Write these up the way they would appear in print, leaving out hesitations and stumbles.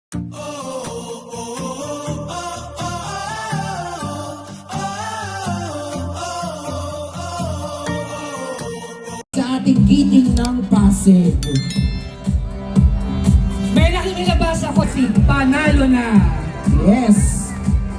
Sa ating giting ng Pasig. May nakikilabas ako si Panalo na. Yes.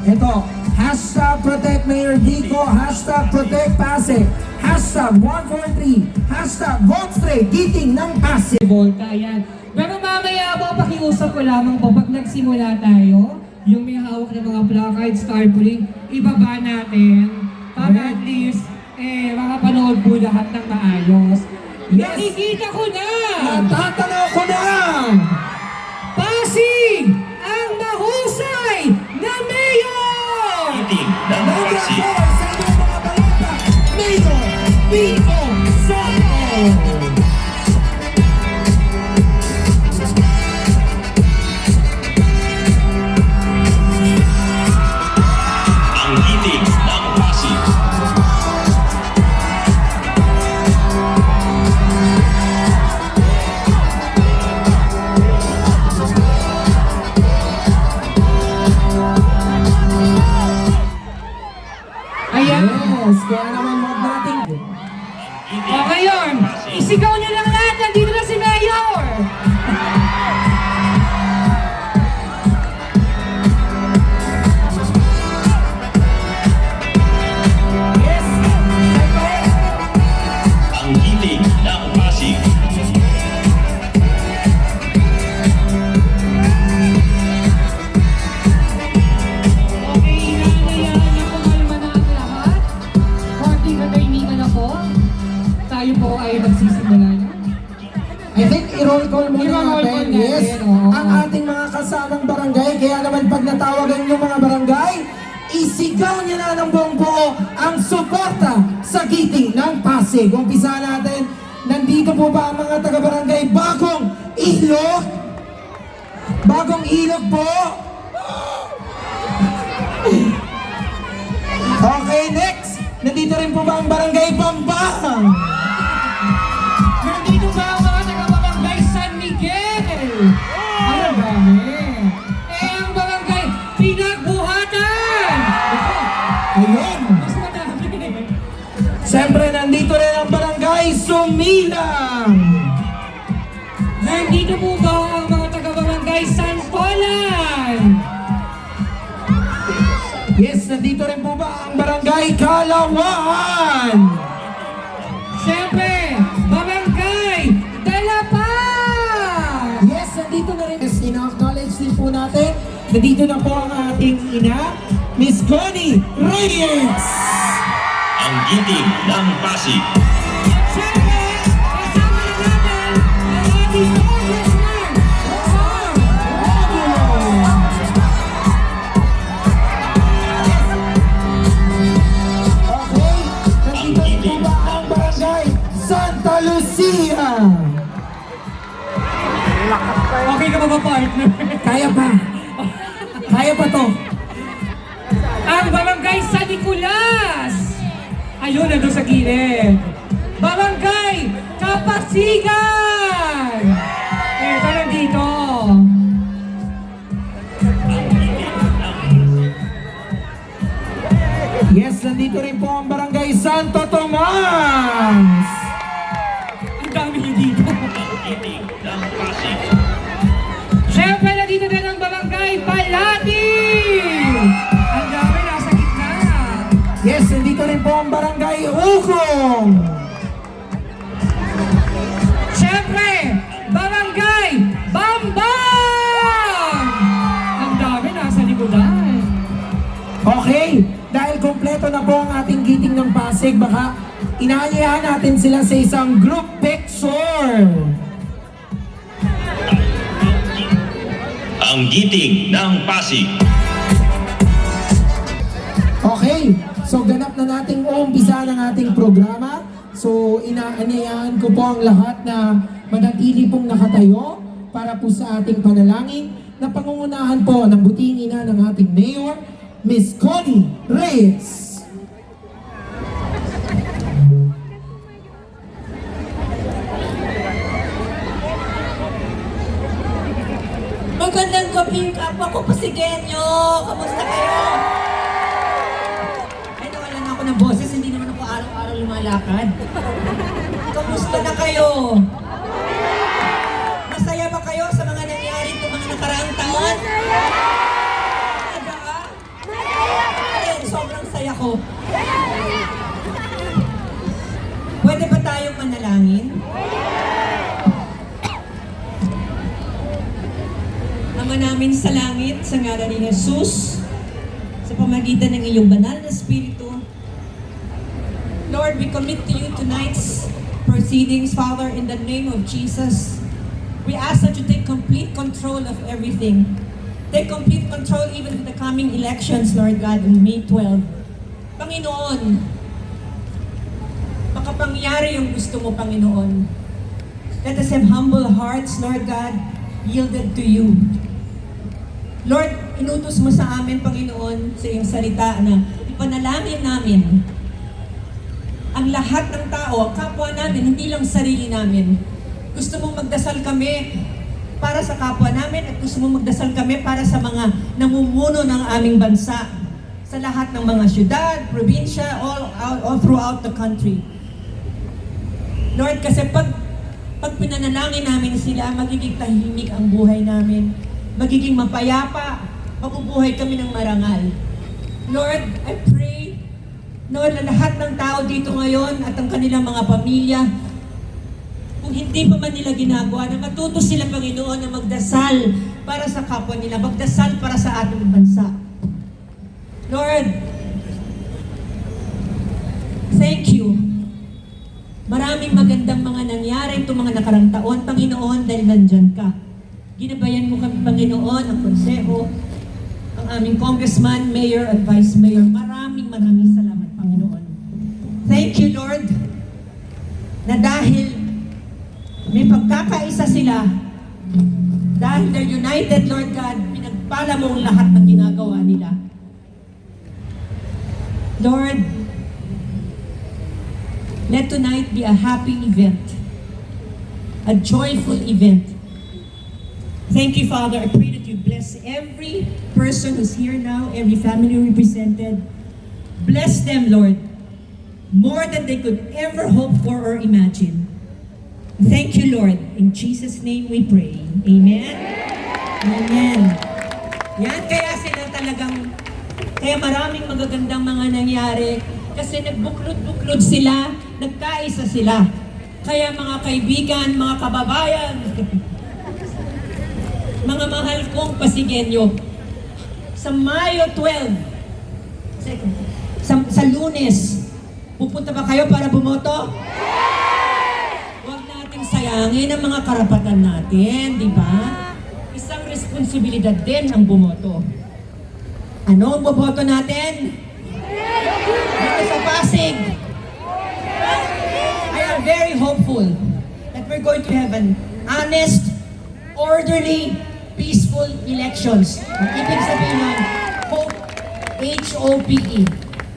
Ito, hashtag Protect Mayor Dico, hashtag Protect Pasig, hashtag 143, hashtag Vote Straight, giting ng Pasig. Volta, yan. Pero mamaya po, pakiusap ko lamang po, pag nagsimula tayo, yung may hawak ng mga placards, carpooling, ibaba natin para at least, makapanood po lahat ng maayos. Yes. Nakikita ko na! Natatanaw ko na! Pasig! Ang mahusay na mayor! Giting ng Number 4 Pasig. sa inyong mga balita, Mayor Vico Soto! Ang giting ng Pasig. Ayan. Yes, kaya naman huwag natin. Giting O ngayon, ng Pasig. isigaw niyo lang lahat, nandito na si Mayor! Yes! Siyempre, Ang giting ng Pasig. Okay, hinahayaan na kumalma na ang lahat. Konting katahimikan na po. Tayo po ay magsisimula na. I think i-roll call muna I-roll natin. call Yes, natin, oo. ang ating mga kasamang barangay. Kaya naman pag natawagan yung mga barangay, isigaw niya na ng buong buo ang suporta sa giting ng Pasig. Umpisa natin. Nandito po ba ang mga taga-barangay? Bagong ilog? Bagong ilog po? Okay, next. Nandito rin po ba ang barangay Bambang? Nandito ba ang mga taga-barangay San Miguel? Ay, ang dami. Ang barangay Pinagbuhatan! Ayun. Mas madami. Siyempre, nandito rin ang barangay Sumilang. Nandito po ba ang mga taga-barangay San Polan? Yes, nandito rin po ba ang barangay Kalawan? Siyempre, barangay Dalapan! Yes, nandito na rin. Yes, ina-acknowledge din po natin. Nandito na po ang ating ina, Miss Connie Reyes. Ang giting ng Pasig. Siyempre, kasama na natin ang ating congressman, Okay, nandito rin po ba ang barangay Santa Lucia? Okay ka ba ba, partner? Kaya pa. Kaya pa to. Ang barangay San Nicolas! Ayun, nandun sa gilid. Barangay Kapasigan! Eto, nandito. Yes, nandito rin po ang barangay Santo Tomas. Ang dami niyo dito. Ang giting ng Pasig. Siyempre, nandito din ang barangay Palati! Ang dami, nasa gitna. Yes, nandito rin po ang barangay Ugong. Siyempre, barangay Bambang! Ang dami, nasa likodan. Okay, dahil kompleto na po ang ating giting ng Pasig, baka inaanyayahan natin sila sa isang group picture. Ang giting ng Pasig. Okay, so ganap na nating umpisa ng ating programa. So inaanyayahan ko po ang lahat na manatili pong nakatayo para po sa ating panalangin na pangungunahan po ng buting ina ng ating Mayor, Miss Connie Reyes. Magandang gabi, kapwa ko Pasigenyo. Kamusta kayo? Ay, nawala na ako ng boses. Hindi naman ako araw-araw lumalakad. Kamusta na kayo? Masaya ba kayo sa mga nangyari itong mga nakaraang taon? Masaya! Ayun, sobrang saya ko. Pwede ba tayong manalangin? Ama namin sa langit, sa ngalan ni Jesus, sa pamagitan ng iyong banal na Espiritu, Lord, we commit to you tonight's proceedings, Father, in the name of Jesus. We ask that you take complete control of everything. Take complete control even in the coming elections, Lord God, on May 12. Panginoon, makapangyari yung gusto mo, Panginoon. Let us have humble hearts, Lord God, yielded to you. Lord, inutos mo sa amin, Panginoon, sa iyong salita na ipanalangin namin ang lahat ng tao, kapwa namin, hindi lang sarili namin. Gusto mong magdasal kami para sa kapwa namin at gusto mong magdasal kami para sa mga namumuno ng aming bansa. Sa lahat ng mga syudad, probinsya, all throughout the country. Lord, kasi pag pinanalangin namin sila, magiging tahimik ang buhay namin. Magiging mapayapa, mabubuhay kami ng marangal. Lord, I pray, Lord, na lahat ng tao dito ngayon at ang kanilang mga pamilya, kung hindi pa man nila ginagawa, na matuto sila, Panginoon, na magdasal para sa kapwa nila, magdasal para sa ating bansa. Lord, thank you. Maraming magandang mga nangyari itong mga nakarang taon, Panginoon, dahil nandyan ka. Ginabayan mo kami, Panginoon, ang konseho, ang aming congressman, mayor, at vice mayor. Maraming salamat, Panginoon. Thank you, Lord, na dahil may pagkakaisa sila, dahil they're united, Lord God, pinagpala mo ang lahat ng ginagawa nila. Lord, let tonight be a happy event, a joyful event. Thank you, Father. I pray that you bless every person who's here now, every family represented. Bless them, Lord, more than they could ever hope for or imagine. Thank you, Lord. In Jesus' name we pray. Amen? Amen. Yan, kaya sila talagang, kaya maraming magagandang mga nangyari kasi nagbuklod-buklod sila, nagkaisa sila. Kaya mga kaibigan, mga kababayan, mga mahal kong Pasigenyo, sa Mayo 12, sa Lunes, pupunta ba kayo para bumoto? Huwag nating sayangin ang mga karapatan natin, di ba? Isang responsibilidad din ang bumoto. Ano ang boboto natin? Dito sa Pasig. I am very hopeful that we're going to have an honest, orderly, peaceful elections. Ang ibig sabihin ng hope, H-O-P-E.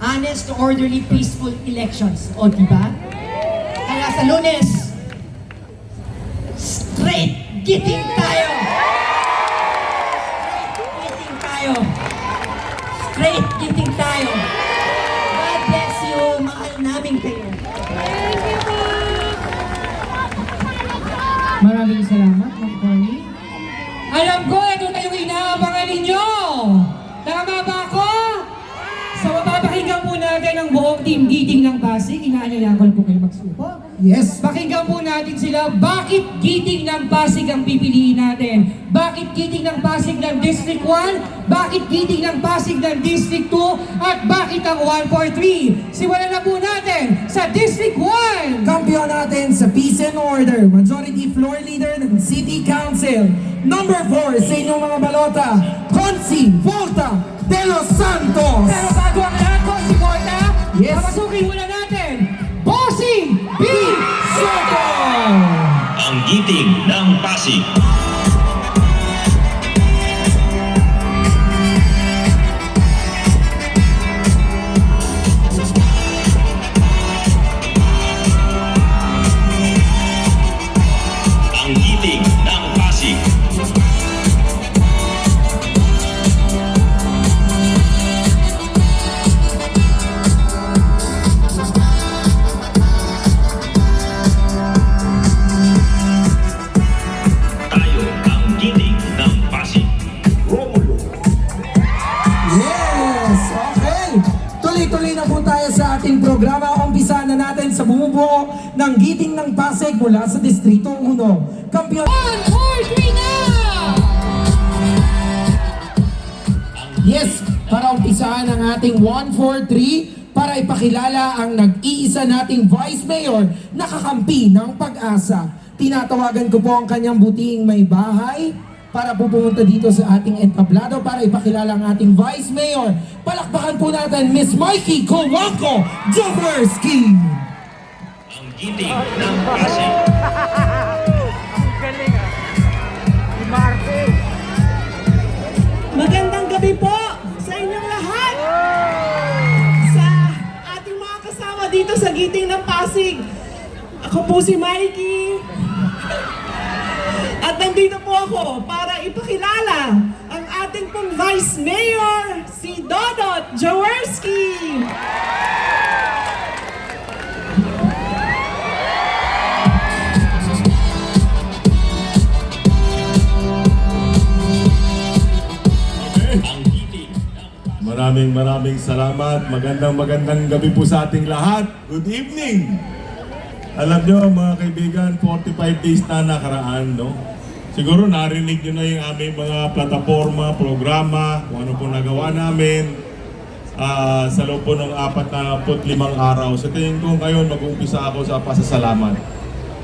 Honest, orderly, peaceful elections. O, diba? Kaya sa Lunes, straight getting tayo! Straight getting tayo! Straight getting tayo! God bless you! Mahal namin kayo! Maraming salamat, Ma'am Connie. Alam ko, ito na yung inaabangan ninyo! Tama ba ako? So, mapapakinggan po natin ang buong team Giting ng Pasig. Inaanyayakan po kayo magsupo. Yes. Pakinggan po natin sila, bakit Giting ng Pasig ang pipiliin natin? Bakit Giting ng Pasig ng District 1? Bakit Giting ng Pasig ng District 2? At bakit ang 143? Simulan na po natin sa District 1! Kampiyon natin sa Peace and Order, Majority Floor Leader ng City Council. Number 4 sa inyong mga balota, Consi Volta de los Santos. Pero bago ang lahat ko, si Volta, Yes. papasukin muna natin, Bossing B. Soto! Ang giting ng Pasig. Ang giting ng Pasig. programa. Umpisa na natin sa bumubuo ng Giting ng Pasig mula sa Distrito 1. Kampiyon! 1, 4, 3 na! Yes, para umpisahan ang ating 143 para ipakilala ang nag-iisa nating Vice Mayor na kakampi ng Pag-asa. Tinatawagan ko po ang kanyang butihing may bahay para po pumunta dito sa ating entablado para ipakilala ang ating Vice Mayor. Palakpakan po natin Miss Mikey Kowako Jaworski. Ang giting ng Pasig. Magandang gabi po sa inyong lahat. Sa ating mga kasama dito sa Giting ng Pasig. Ako po si Mikey. At nandito po ako para ipakilala ang ating pong Vice Mayor, si Dodot Jaworski. Ang giting ng Maraming salamat. Magandang gabi po sa ating lahat. Good evening! Alam nyo mga kaibigan, 45 days na nakaraan, no? Siguro narinig nyo na yung aming mga plataforma, programa, kung ano po nagawa namin sa loob po ng 45 araw. Sa tingin ko ngayon, mag-uumpisa ako sa pasasalamat.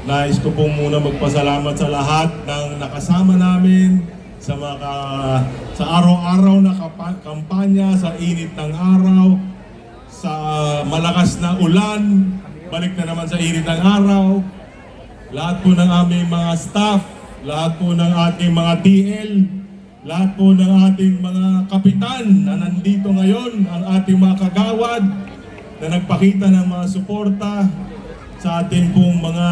Nais ko po muna magpasalamat sa lahat ng nakasama namin, sa araw-araw na kampanya, sa init ng araw, sa malakas na ulan, balik na naman sa init ng araw. Lahat po ng aming mga staff, lahat po ng ating mga TL, lahat po ng ating mga kapitan na nandito ngayon, ang ating mga kagawad na nagpakita ng mga suporta sa ating pong mga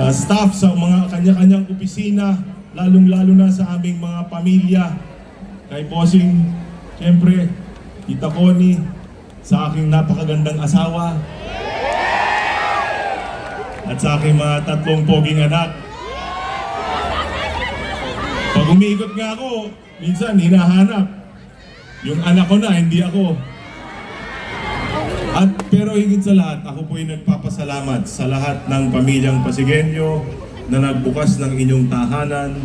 staff sa mga kanya-kanyang opisina, lalong-lalo na sa aming mga pamilya. Kay Bossing, siyempre, Tita Connie, sa aking napakagandang asawa, at sa aking mga 3 poging anak. Pag umiikot nga ako, minsan hinahanap. Yung anak ko na, hindi ako. Pero higit sa lahat, ako po ay nagpapasalamat sa lahat ng pamilyang Pasigueño na nagbukas ng inyong tahanan,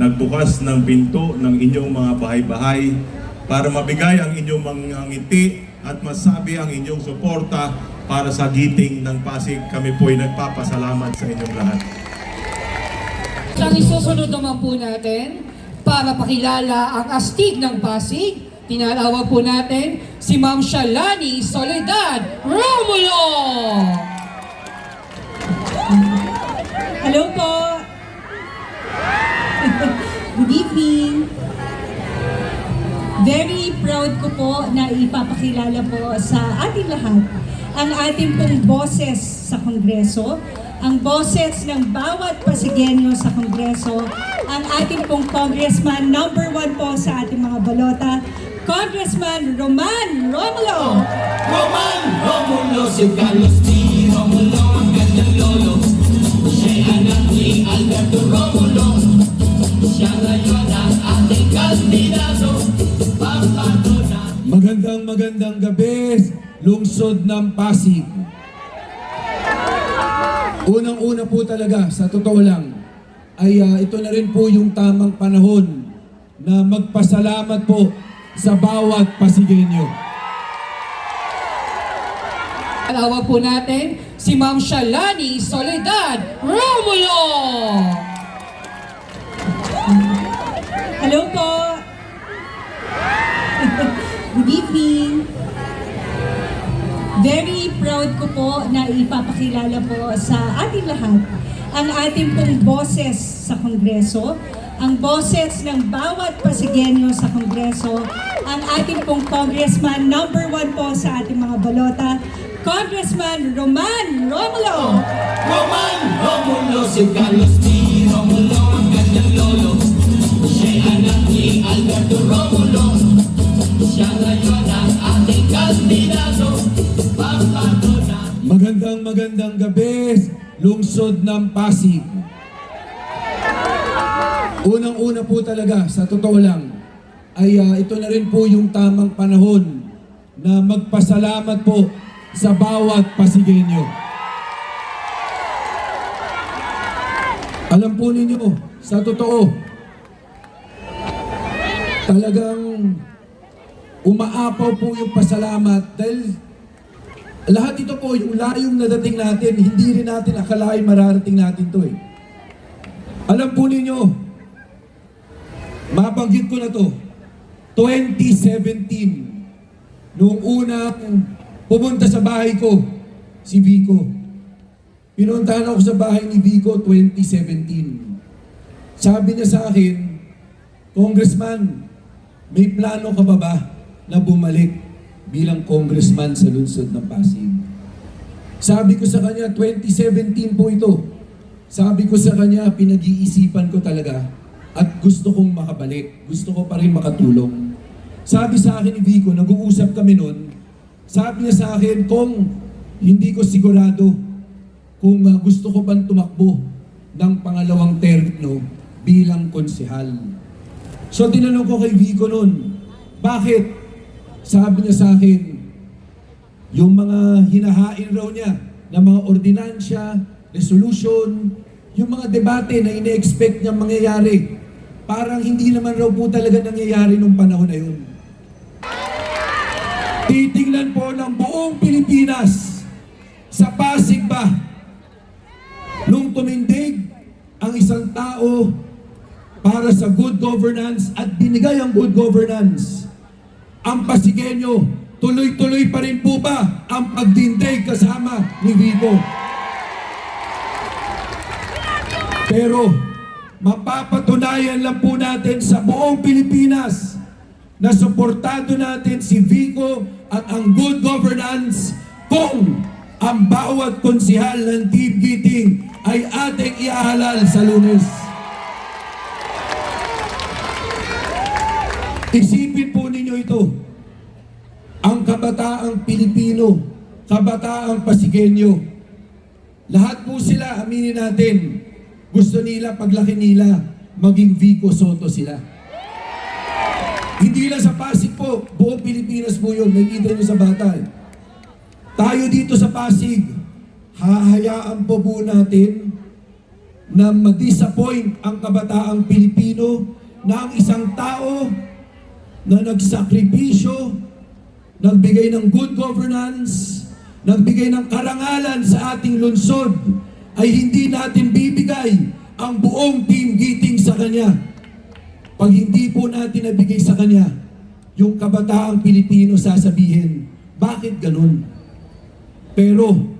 nagbukas ng pinto ng inyong mga bahay-bahay para mabigay ang inyong mga ngiti at masabi ang inyong suporta para sa Giting ng Pasig. Kami po ay nagpapasalamat sa inyong lahat. Ang isusunod naman po natin, para pakilala ang astig ng Pasig, tinatawag po natin si Ma'am Shalani Soledad Romulo! Hello po. Good evening. Very proud ko po na ipapakilala po sa ating lahat ang ating pong boses sa Kongreso, ang boses ng bawat Pasigueño sa Kongreso, ang ating pong Congressman number 1 po sa ating mga balota, Congressman Roman Romulo. Roman Romulo, si Carlos T. Romulo, ang kanyang lolo. Siya'y anak ni Alberto Romulo. Siya ngayon ang ating kandidato. Magandang gabi, lungsod ng Pasig. Unang-una po talaga, sa totoo lang, ay ito na rin po yung tamang panahon na magpasalamat po sa bawat Pasigueño. Tinatawag po natin si Ma'am Shalani Soledad Romulo! Hello po. Good evening. Very proud ko po na ipapakilala po sa ating lahat ang ating pong boses sa Kongreso, ang boses ng bawat Pasigueño sa Kongreso, ang ating pong Congressman number 1 po sa ating mga balota, Congressman Roman Romulo. Roman Romulo, si Carlos T. Romulo, ang kanyang lolo. Siya'y anak ni Alberto Romulo. Siya ngayon ang ating kandidato. Magandang gabi, lungsod ng Pasig. Unang-una po talaga, sa totoo lang, ay ito na rin po yung tamang panahon na magpasalamat po sa bawat Pasigueño. Alam po ninyo, sa totoo, talagang umaapaw po yung pasalamat dahil lahat ito po, yung layong nadating natin, hindi rin natin akalain mararating natin to eh. Alam po ninyo, mabanggit ko na to, 2017, noong unang pumunta sa bahay ko, si Vico. Pinuntahan ako sa bahay ni Vico 2017. Sabi niya sa akin, Congressman, may plano ka ba na bumalik bilang congressman sa lungsod ng Pasig? Sabi ko sa kanya, 2017 po ito. Sabi ko sa kanya, pinag-iisipan ko talaga at gusto kong makabalik. Gusto ko pa rin makatulong. Sabi sa akin ni Vico, nag-uusap kami noon, sabi niya sa akin, kung hindi ko sigurado kung gusto ko pang tumakbo ng pangalawang termino bilang konsehal. So tinanong ko kay Vico noon, bakit? Sabi niya sa akin, yung mga hinahain raw niya na mga ordinansya, resolution, yung mga debate na ine-expect niya mangyayari, parang hindi naman raw po talaga nangyayari nung panahon na yun. Titingnan po ng buong Pilipinas sa Pasig ba nung tumindig ang isang tao para sa good governance at binigay ang good governance. Ang Pasigueño, tuloy-tuloy pa rin po ba ang pagdindig kasama ni Vico? Pero mapapatunayan lang po natin sa buong Pilipinas na suportado natin si Vico at ang good governance kung ang bawat konsihal ng Team Giting ay ating iahalal sa Lunes. Isipin po ninyo ito, ang kabataang Pilipino, kabataang Pasigueño, lahat po sila, aminin natin, gusto nila, paglaki nila, maging Vico Soto sila. Hindi lang sa Pasig po, buong Pilipinas po yun, nakikita nyo sa bata. Tayo dito sa Pasig, hahayaan po natin na ma-disappoint ang kabataang Pilipino na ang isang tao na nagsakripisyo, nagbigay ng good governance, nagbigay ng karangalan sa ating lungsod, ay hindi natin bibigay ang buong Team Giting sa kanya. Pag hindi po natin nabigay sa kanya, yung kabataang Pilipino sasabihin, bakit ganun? Pero,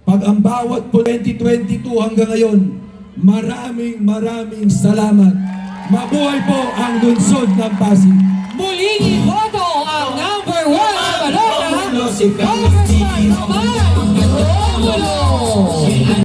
pag ang bawat 2022 hanggang ngayon, maraming salamat. Mabuhay po ang lungsod ng Pasig. Muling iboto ang number 1 na balota, Romulo si Carlos Congressman Romulo. Romulo.